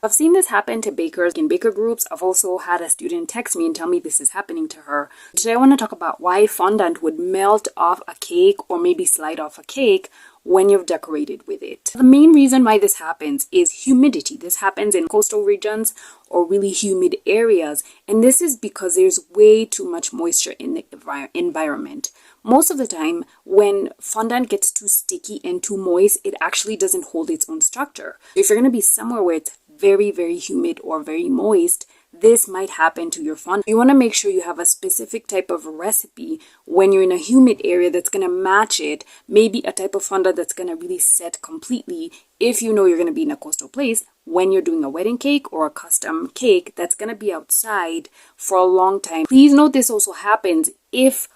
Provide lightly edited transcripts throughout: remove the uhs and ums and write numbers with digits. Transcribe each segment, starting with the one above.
I've seen this happen to bakers in baker groups. I've also had a student text me and tell me this is happening to her. Today I want to talk about why fondant would melt off a cake or maybe slide off a cake when you've decorated with it. The main reason why this happens is humidity. This happens in coastal regions or really humid areas, and this is because there's way too much moisture in the environment. Most of the time, when fondant gets too sticky and too moist, it actually doesn't hold its own structure. If you're going to be somewhere where it's very, very humid or very moist, this might happen to your fondant. You want to make sure you have a specific type of recipe when you're in a humid area that's going to match it. Maybe a type of fondant that's going to really set completely if you know you're going to be in a coastal place when you're doing a wedding cake or a custom cake that's going to be outside for a long time. Please note this also happens if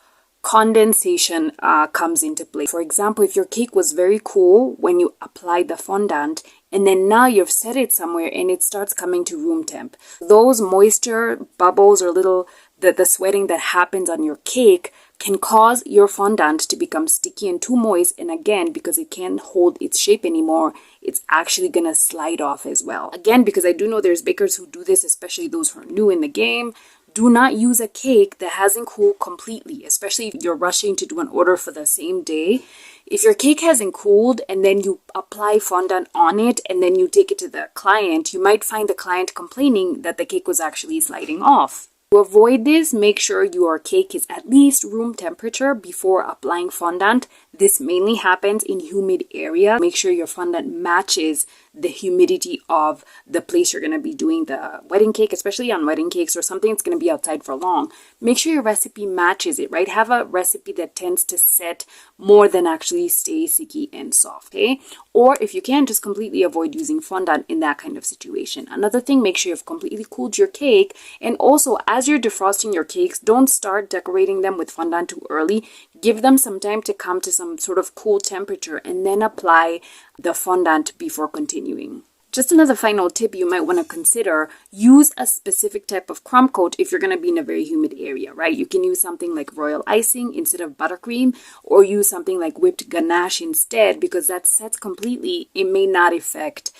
condensation comes into play. For example, if your cake was very cool when you applied the fondant and then now you've set it somewhere and it starts coming to room temp, those moisture bubbles or the sweating that happens on your cake can cause your fondant to become sticky and too moist, and again, because it can't hold its shape anymore, it's actually gonna slide off as well. Again, because I do know there's bakers who do this, especially those who are new in the game. Do not use a cake that hasn't cooled completely, especially if you're rushing to do an order for the same day. If your cake hasn't cooled and then you apply fondant on it and then you take it to the client, you might find the client complaining that the cake was actually sliding off. To avoid this, make sure your cake is at least room temperature before applying fondant. This mainly happens in humid areas. Make sure your fondant matches the humidity of the place you're going to be doing the wedding cake, especially on wedding cakes or something that's going to be outside for long. Make sure your recipe matches it, right? Have a recipe that tends to set more than actually stay sticky and soft, okay? Or if you can, just completely avoid using fondant in that kind of situation. Another thing, make sure you've completely cooled your cake. And also, as you're defrosting your cakes, don't start decorating them with fondant too early. Give them some time to come to some sort of cool temperature and then apply the fondant before continuing. Just another final tip you might want to consider, use a specific type of crumb coat if you're going to be in a very humid area, right? You can use something like royal icing instead of buttercream, or use something like whipped ganache instead, because that sets completely. It may not affect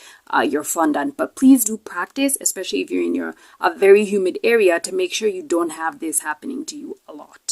your fondant, but please do practice, especially if you're in a very humid area, to make sure you don't have this happening to you a lot.